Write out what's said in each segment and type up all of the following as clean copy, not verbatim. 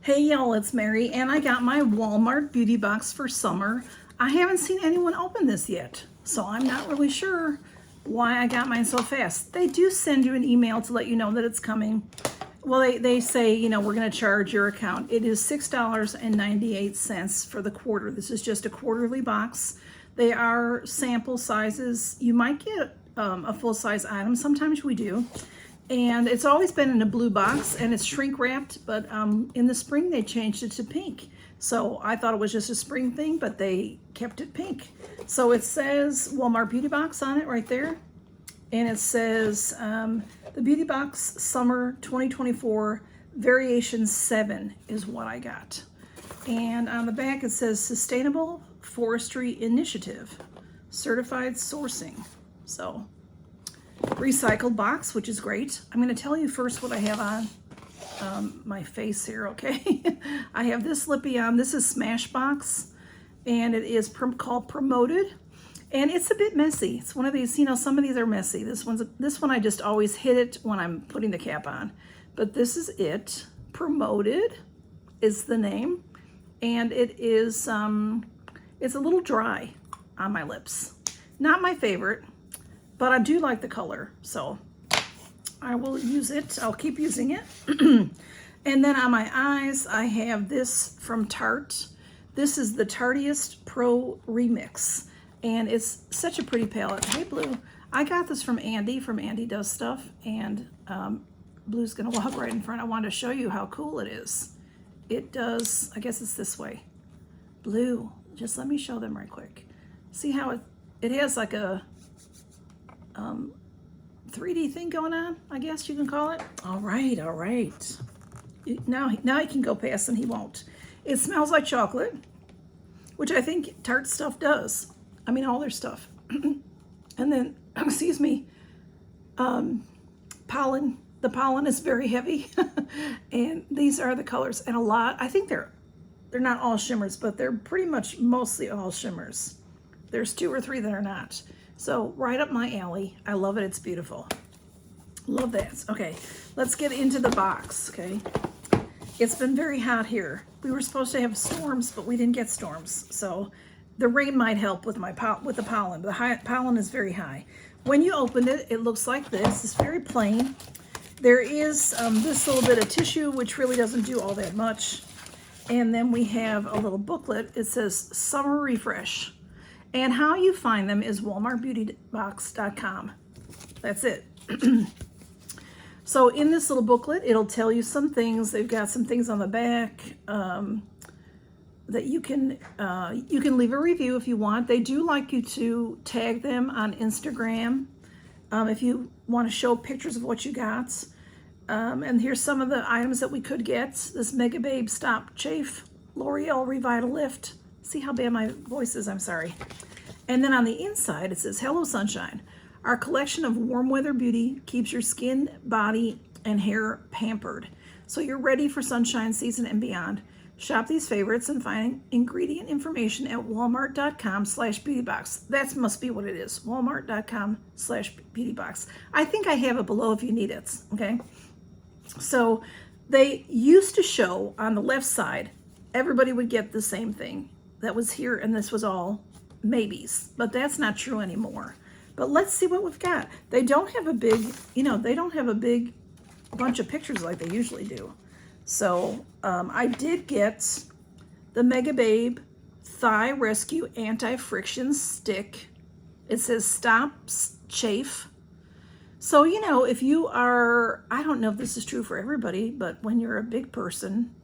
Hey y'all, it's Mary, and I got my Walmart beauty box for summer. I haven't seen anyone open this yet, so I'm not really sure why I got mine so fast. They do send you an email to let you know that it's coming. Well, they say, you know, we're going to charge your account. It is $6.98 for the quarter. This is just a quarterly box. They are sample sizes. You might get a full-size item. Sometimes we do. And it's always been in a blue box, and it's shrink wrapped, but in the spring they changed it to pink. So I thought it was just a spring thing, but they kept it pink. So it says Walmart Beauty Box on it right there. And it says the Beauty Box Summer 2024 Variation 7 is what I got. And on the back it says Sustainable Forestry Initiative, Certified Sourcing. So recycled box, which is great. I'm going to tell you first what I have on my face here, okay? I have this lippy on. This is Smashbox, and it is called Promoted, and it's a bit messy. It's one of these, you know, some of these are messy. This one I just always hit it when I'm putting the cap on, but this is it. Promoted is the name, and it is it's a little dry on my lips. Not my favorite, but I do like the color, so I will use it. I'll keep using it. And then on my eyes, I have this from Tarte. This is the Tartiest Pro Remix, and it's such a pretty palette. Hey, Blue. I got this from Andy Does Stuff, and Blue's gonna walk right in front. I wanted to show you how cool it is. It does, I guess it's this way. Blue, just let me show them right quick. See how it has like a 3D thing going on, I guess you can call it. All right. Now he can go past and he won't. It smells like chocolate, which I think Tarte stuff does. I mean, all their stuff. And then, excuse me, pollen. The pollen is very heavy. And these are the colors. And a lot, I think they're not all shimmers, but they're pretty much mostly all shimmers. There's 2 or 3 that are not. So right up my alley. I love it. It's beautiful. Love that. Okay, let's get into the box, okay? It's been very hot here. We were supposed to have storms, but we didn't get storms. So the rain might help with with the pollen. The pollen is very high. When you open it, it looks like this. It's very plain. There is this little bit of tissue, which really doesn't do all that much. And then we have a little booklet. It says Summer Refresh. And how you find them is walmartbeautybox.com. That's it. So in this little booklet, it'll tell you some things. They've got some things on the back that you can leave a review if you want. They do like you to tag them on Instagram if you want to show pictures of what you got. And here's some of the items that we could get. This Mega Babe Stop Chafe L'Oreal Revital Lift. See how bad my voice is, I'm sorry. And then on the inside, it says, Hello Sunshine. Our collection of warm weather beauty keeps your skin, body, and hair pampered. So you're ready for sunshine season and beyond. Shop these favorites and find ingredient information at walmart.com/beautybox. That must be what it is, walmart.com/beautybox. I think I have it below if you need it, okay? So they used to show on the left side, everybody would get the same thing. That was here, and this was all maybes, but that's not true anymore. But let's see what we've got. They don't have a big, they don't have a big bunch of pictures like they usually do. So I did get the Mega Babe Thigh Rescue Anti-Friction Stick. It says Stops Chafe. So, if you are, I don't know if this is true for everybody, but when you're a big person,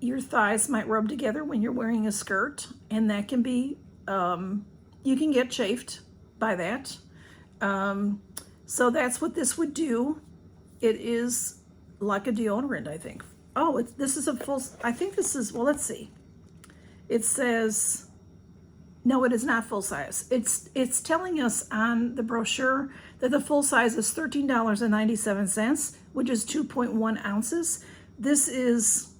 your thighs might rub together when you're wearing a skirt, and that can be, you can get chafed by that. So that's what this would do. It is like a deodorant, I think. Oh, this is a full, I think this is, well, let's see. It says, no, it is not full size. It's telling us on the brochure that the full size is $13.97, which is 2.1 ounces. This is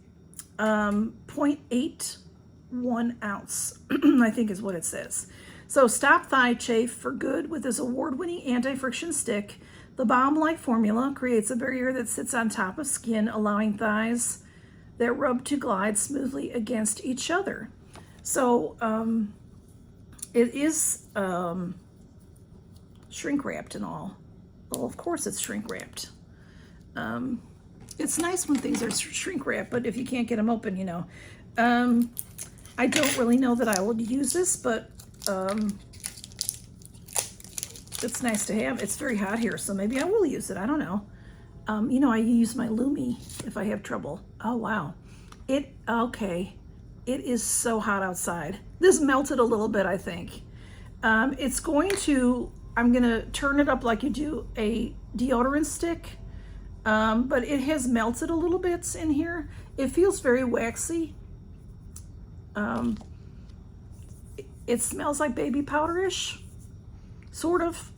0.81 ounce, I think is what it says. So stop thigh chafe for good with this award-winning anti-friction stick. The balm-like formula creates a barrier that sits on top of skin, allowing thighs that rub to glide smoothly against each other. So it is shrink wrapped and all. Well, of course it's shrink wrapped. It's nice when things are shrink wrapped, but if you can't get them open, you know. I don't really know that I will use this, but it's nice to have. It's very hot here, so maybe I will use it. I don't know. You know, I use my Lume if I have trouble. Oh, wow. Okay. It is so hot outside. This melted a little bit, I think. I'm going to turn it up like you do a deodorant stick, but it has melted a little bit in here. It feels very waxy. It smells like baby powder-ish, sort of.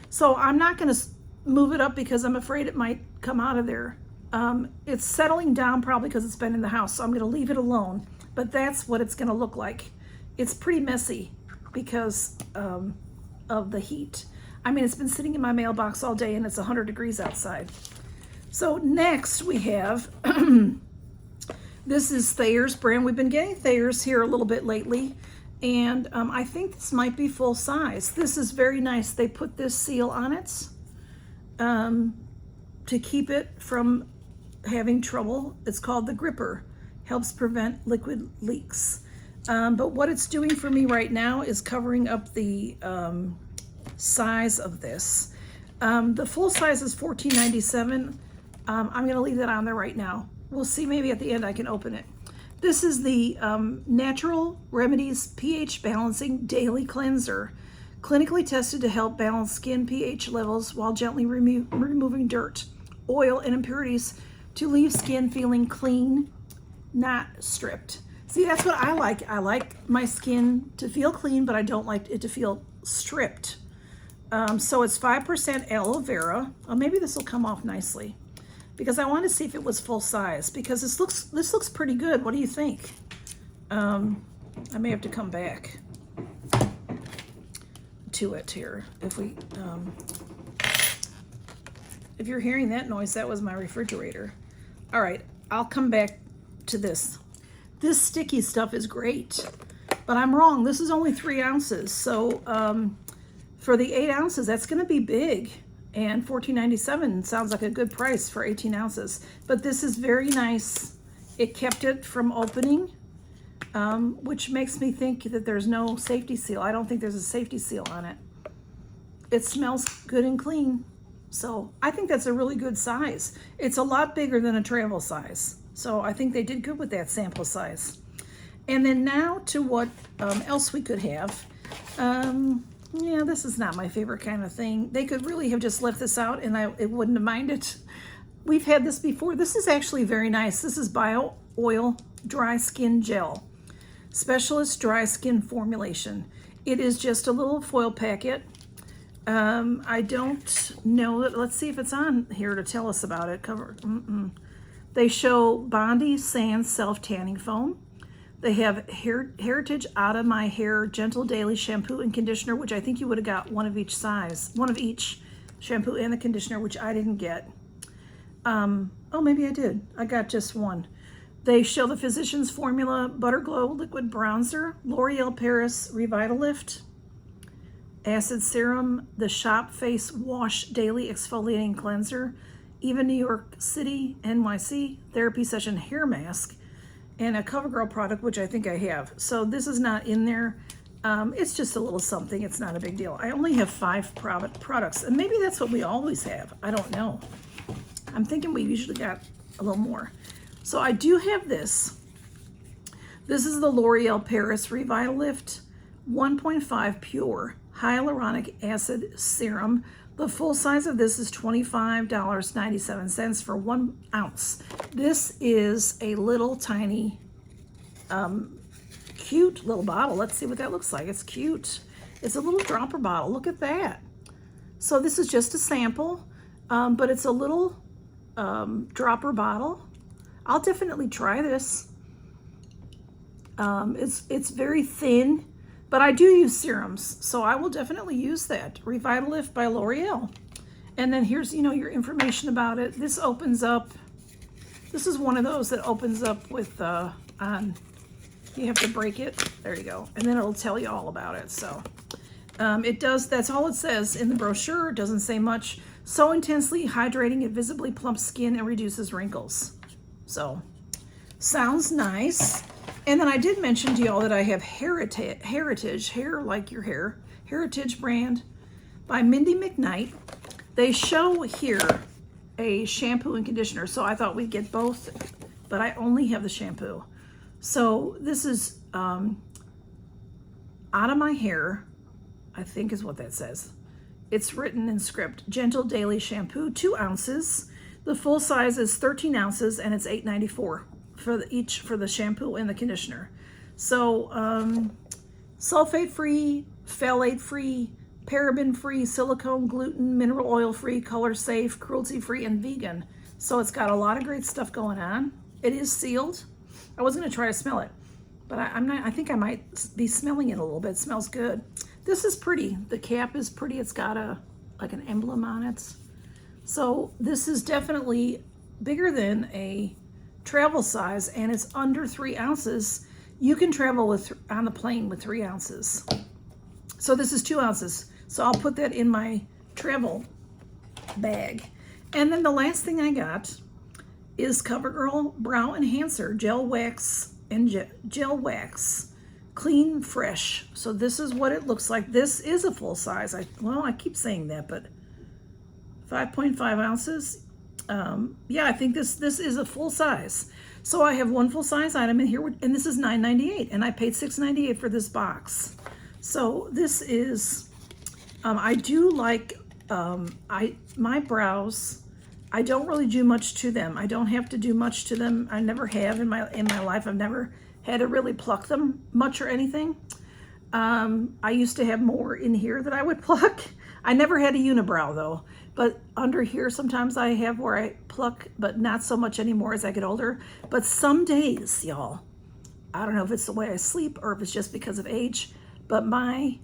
So I'm not going to move it up because I'm afraid it might come out of there. It's settling down probably because it's been in the house, so I'm going to leave it alone. But that's what it's going to look like. It's pretty messy because of the heat. I mean, it's been sitting in my mailbox all day and it's 100 degrees outside. So next we have, this is Thayer's brand. We've been getting Thayer's here a little bit lately, and I think this might be full size. This is very nice. They put this seal on it to keep it from having trouble. It's called the gripper. Helps prevent liquid leaks. But what it's doing for me right now is covering up the size of this. The full size is $14.97. I'm going to leave that on there right now. We'll see, maybe at the end I can open it. This is the Natural Remedies pH Balancing Daily Cleanser. Clinically tested to help balance skin pH levels while gently removing dirt, oil, and impurities to leave skin feeling clean, not stripped. See, that's what I like. I like my skin to feel clean, but I don't like it to feel stripped. So it's 5% aloe vera. Oh, maybe this will come off nicely because I want to see if it was full size, because this looks pretty good. What do you think? I may have to come back to it here. If you're hearing that noise, that was my refrigerator. All right, I'll come back to this. This sticky stuff is great, but I'm wrong. This is only 3 ounces. So for the 8 ounces, that's going to be big. And $14.97 sounds like a good price for 18 ounces. But this is very nice. It kept it from opening, which makes me think that there's no safety seal. I don't think there's a safety seal on it. It smells good and clean. So I think that's a really good size. It's a lot bigger than a travel size. So I think they did good with that sample size. And then now to what else we could have. Yeah, this is not my favorite kind of thing. They could really have just left this out and it wouldn't have minded. We've had this before. This is actually very nice. This is Bio Oil Dry Skin Gel. Specialist Dry Skin Formulation. It is just a little foil packet. I don't know. Let's see if it's on here to tell us about it. They show Bondi Sands Self-Tanning Foam. They have Heritage Out of My Hair Gentle Daily Shampoo and Conditioner, which I think you would have got one of each size. One of each shampoo and the conditioner, which I didn't get. Oh, maybe I did. I got just one. They show the Physicians Formula Butter Glow Liquid Bronzer, L'Oreal Paris Revitalift, Acid Serum, the Shop Face Wash Daily Exfoliating Cleanser, Even New York City NYC Therapy Session Hair Mask, and a CoverGirl product, which I think I have. So this is not in there. It's just a little something. It's not a big deal. I only have 5 products, and maybe that's what we always have. I don't know. I'm thinking we usually got a little more. So I do have this. This is the L'Oreal Paris Revitalift 1.5 Pure Hyaluronic Acid Serum. The full size of this is $25.97 for 1 ounce. This is a little tiny, cute little bottle. Let's see what that looks like. It's cute. It's a little dropper bottle. Look at that. So this is just a sample, but it's a little dropper bottle. I'll definitely try this. It's very thin. But I do use serums, so I will definitely use that. Revitalift by L'Oreal. And then here's, your information about it. This opens up This is one of those that opens up with, you have to break it. There you go. And then it'll tell you all about it. So it does, that's all it says in the brochure. It doesn't say much. So intensely hydrating, it visibly plumps skin and reduces wrinkles. So sounds nice. And then I did mention to y'all that I have Heritage, hair like your hair, Heritage brand by Mindy McKnight. They show here a shampoo and conditioner, so I thought we'd get both, but I only have the shampoo. So this is Out of My Hair, I think is what that says. It's written in script. Gentle Daily Shampoo, 2 ounces. The full size is 13 ounces, and it's $8.94 for the shampoo and the conditioner. So sulfate-free, phthalate-free, paraben-free, silicone, gluten, mineral oil-free, color-safe, cruelty-free, and vegan. So it's got a lot of great stuff going on. It is sealed. I was going to try to smell it, but I'm not. I think I might be smelling it a little bit. It smells good. This is pretty. The cap is pretty. It's got like an emblem on it. So this is definitely bigger than a travel size, and it's under 3 ounces. You can travel on the plane with 3 ounces. So this is 2 ounces. So I'll put that in my travel bag. And then the last thing I got is CoverGirl Brow Enhancer Gel Wax and Gel Wax Clean Fresh. So this is what it looks like. This is a full size. I keep saying that, but 5.5 ounces. Yeah, I think this is a full size. So I have one full size item in here, and this is $9.98, and I paid $6.98 for this box. So this is, I do like, my brows, I don't really do much to them. I don't have to do much to them. I never have in my life. I've never had to really pluck them much or anything. I used to have more in here that I would pluck. I never had a unibrow though, but under here sometimes I have where I pluck, but not so much anymore as I get older. But some days, y'all, I don't know if it's the way I sleep or if it's just because of age, but my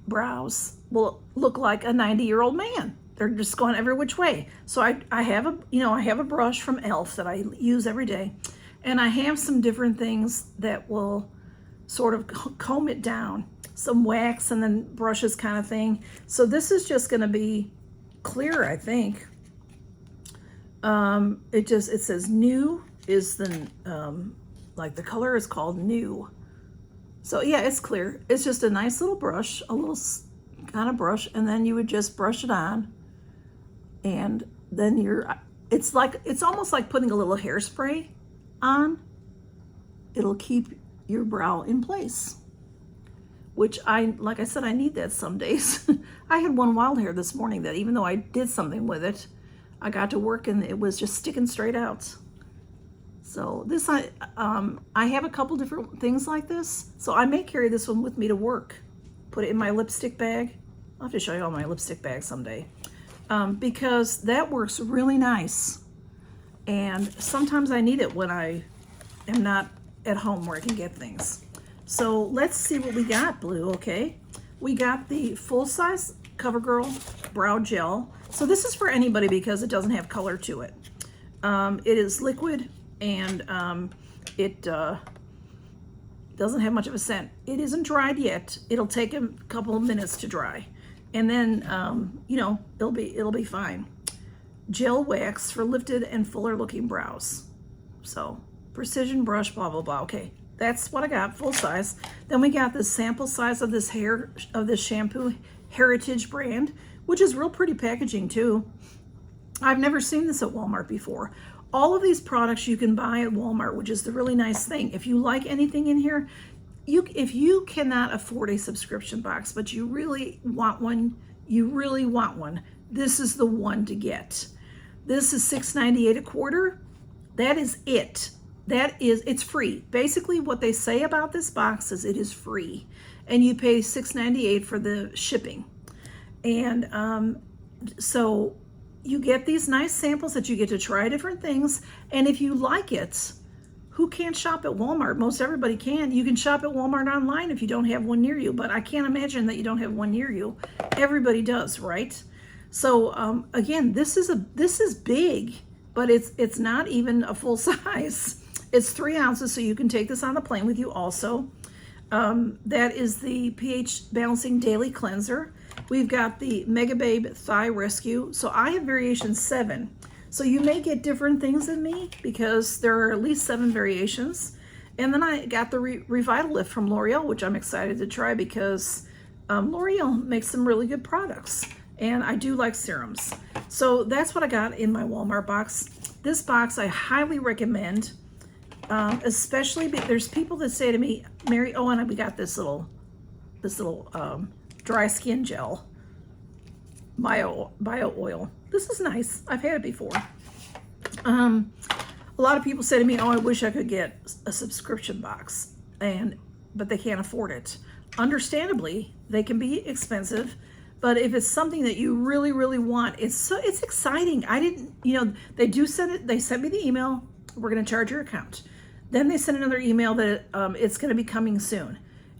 brows will look like a 90-year-old man. They're just going every which way. So I have a brush from e.l.f. that I use every day, and I have some different things that will sort of comb it down, some wax and then brushes kind of thing. So this is just going to be clear, I think. It says new is the like the color is called new. So yeah, it's clear. It's just a nice little brush, a little kind of brush, and then you would just brush it on, and then it's almost like putting a little hairspray on. It'll keep your brow in place, which like I said, I need that some days. I had one wild hair this morning that even though I did something with it, I got to work and it was just sticking straight out. So this, I have a couple different things like this. So I may carry this one with me to work, put it in my lipstick bag. I'll have to show you all my lipstick bags someday, because that works really nice. And sometimes I need it when I am not at home where I can get things. So let's see what we got, Blue, okay? We got the full-size CoverGirl Brow Gel. So this is for anybody because it doesn't have color to it. It is liquid, and it doesn't have much of a scent. It isn't dried yet. It'll take a couple of minutes to dry. And then, it'll be fine. Gel wax for lifted and fuller looking brows. So precision brush, blah, blah, blah. Okay, that's what I got, full size. Then we got the sample size of this shampoo, Heritage brand, which is real pretty packaging too. I've never seen this at Walmart before. All of these products you can buy at Walmart, which is the really nice thing. If you like anything in here, if you cannot afford a subscription box, but you really want one, this is the one to get. This is $6.98 a quarter. That is it. It's free. Basically what they say about this box is it is free, and you pay $6.98 for the shipping. And so you get these nice samples that you get to try different things. And if you like it, who can't shop at Walmart? Most everybody can. You can shop at Walmart online if you don't have one near you, but I can't imagine that you don't have one near you. Everybody does, right? So again, this is big. but it's not even a full size. It's 3 ounces, so you can take this on the plane with you also. That is the pH Balancing Daily Cleanser. We've got the Mega Babe Thigh Rescue. So I have variation 7. So you may get different things than me because there are at least 7 variations. And then I got the Revitalift from L'Oreal, which I'm excited to try because L'Oreal makes some really good products. And I do like serums. So that's what I got in my Walmart box. This box I highly recommend. Especially, there's people that say to me, Mary, oh, and we got this little dry skin gel, bio oil. This is nice. I've had it before. A lot of people say to me, oh, I wish I could get a subscription box, but they can't afford it. Understandably, they can be expensive, but if it's something that you really, really want, it's exciting. They sent me the email, we're going to charge your account. Then they send another email that it's going to be coming soon.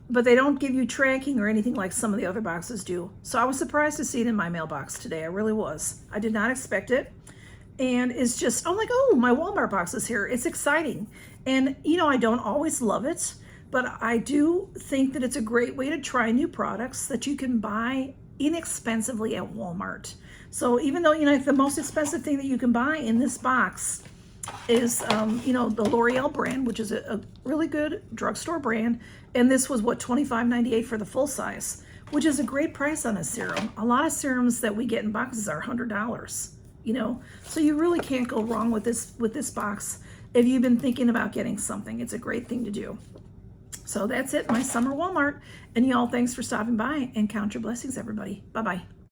But they don't give you tracking or anything like some of the other boxes do. So I was surprised to see it in my mailbox today. I really was. I did not expect it. And it's just, I'm like, oh, my Walmart box is here. It's exciting. And, I don't always love it, but I do think that it's a great way to try new products that you can buy inexpensively at Walmart. So even though, the most expensive thing that you can buy in this box is, the L'Oreal brand, which is a really good drugstore brand. And this was, $25.98 for the full size, which is a great price on a serum. A lot of serums that we get in boxes are $100, So you really can't go wrong with this box. If you've been thinking about getting something, it's a great thing to do. So that's it, my summer Walmart. And y'all, thanks for stopping by, and count your blessings, everybody. Bye-bye.